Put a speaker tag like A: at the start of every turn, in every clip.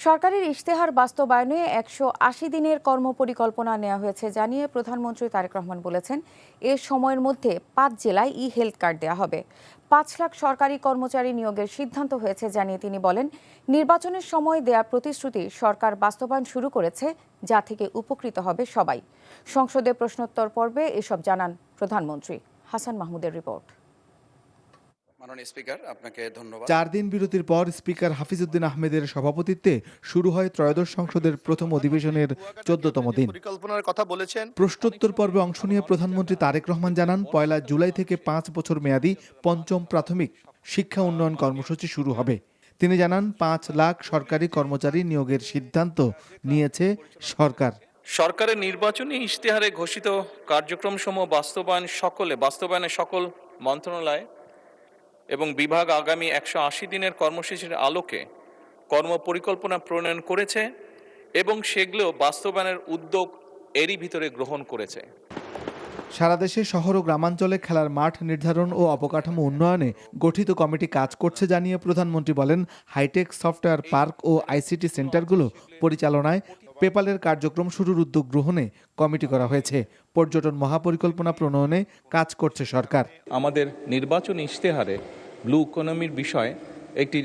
A: সরকারের ইশতেহার বাস্তবায়নে ১৮০ দিনের কর্মপরিকল্পনা নেওয়া হয়েছে জানিয়ে প্রধানমন্ত্রী তারেক রহমান বলেছেন, এ সময়ের মধ্যে ৫ জেলায় হেলথ কার্ড দেওয়া হবে। ৫ লাখ সরকারি কর্মচারী নিয়োগের সিদ্ধান্ত হয়েছে জানিয়ে তিনি বলেন, নির্বাচনের সময় দেয়া প্রতিশ্রুতি সরকার বাস্তবায়ন শুরু করেছে, যা থেকে উপকৃত হবে সবাই। সংসদে প্রশ্নোত্তর পর্বে এসব জানান প্রধানমন্ত্রী। হাসান মাহমুদের রিপোর্ট।
B: মাননীয় স্পিকার, আপনাকে ধন্যবাদ।
C: ৪ দিন বিরতির পর স্পিকার হাফিজউদ্দিন আহমেদের সভাপতিত্বে শুরু হয় ত্রয়োদশ সংসদের প্রথম অধিবেশনের ১৪তম দিন।
D: পরিকল্পনার কথা বলেছেন।
C: প্রশ্নোত্তর পর্বে অংশ নিয়ে প্রধানমন্ত্রী তারেক রহমান জানান, ১ জুলাই থেকে ৫ বছর মেয়াদী পঞ্চম প্রাথমিক শিক্ষা উন্নয়ন কর্মসূচি শুরু হবে। তিনি জানান, ৫ লাখ সরকারি কর্মচারী নিয়োগের সিদ্ধান্ত নিয়েছে সরকার।
E: সরকারের নির্বাচনী ইশতেহারে ঘোষিত কার্যক্রমসমূহ বাস্তবায়নে সকল মন্ত্রণালয় এবং বিভাগ আগামী ১৮০ দিনের কর্মসূচির আলোকে কর্মপরিকল্পনা প্রণয়ন করেছে এবং সেগুলো বাস্তবায়নের উদ্যোগ এরই ভিতরে গ্রহণ করেছে।
C: সারা দেশে শহর ও গ্রামাঞ্চলে খেলার মাঠ নির্ধারণ ও অবকাঠামো উন্নয়নে গঠিত কমিটি কাজ করছে জানিয়ে প্রধানমন্ত্রী বলেন, হাইটেক সফটওয়্যার পার্ক ও আইসিটি সেন্টারগুলো পরিচালনায় পেপালের কার্যক্রম শুরুর উদ্যোগ গ্রহণে কমিটি করা হয়েছে। পর্যটন মহাপরিকল্পনা প্রণয়নে কাজ করছে সরকার।
E: আমাদের নির্বাচনী ইশতেহারে ব্লু ইকোনমির বিষয়ে একটি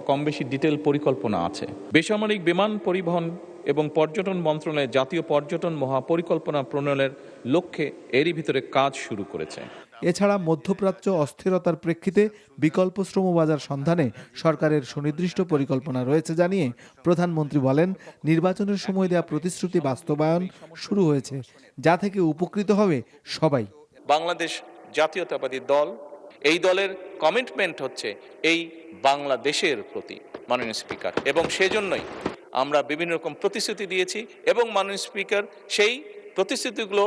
E: কম বেশি ডিটেল পরিকল্পনা আছে। বেসামরিক বিমান পরিবহন এবং পর্যটন মন্ত্রণালয় জাতীয় পর্যটন মহাপরিকল্পনা প্রণয়নের লক্ষ্যে এরই ভিতরে কাজ শুরু করেছে।
C: এছাড়া মধ্যপ্রাচ্য অস্থিরতার প্রেক্ষিতে বিকল্প শ্রমবাজার সন্ধানে সরকারের সুনির্দিষ্ট পরিকল্পনা রয়েছে জানিয়ে প্রধানমন্ত্রী বলেন, নির্বাচনের সময় দেওয়া প্রতিশ্রুতি বাস্তবায়ন শুরু হয়েছে, যা থেকে উপকৃত হবে সবাই।
E: বাংলাদেশ জাতীয়তাবাদী দল, এই দলের কমিটমেন্ট হচ্ছে এই বাংলাদেশের প্রতি, মাননীয় স্পিকার, এবং সেজন্যই আমরা বিভিন্ন রকম প্রতিশ্রুতি দিয়েছি এবং মাননীয় স্পিকার সেই প্রতিশ্রুতিগুলো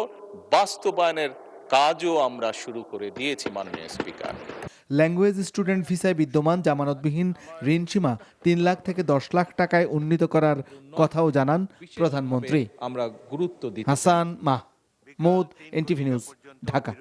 E: বাস্তবায়নের কাজও আমরা শুরু করে দিয়েছি। মাননীয় স্পিকার,
C: ল্যাঙ্গুয়েজ স্টুডেন্ট ভিসায় বিদ্যমান জামানতবিহীন ঋণ সীমা ৩ লাখ থেকে ১০ লাখ টাকায় উন্নীত করার কথাও জানান প্রধানমন্ত্রী।
E: আমরা গুরুত্ব দিই।
C: Hasan Mahmud, NTV news, Dhaka.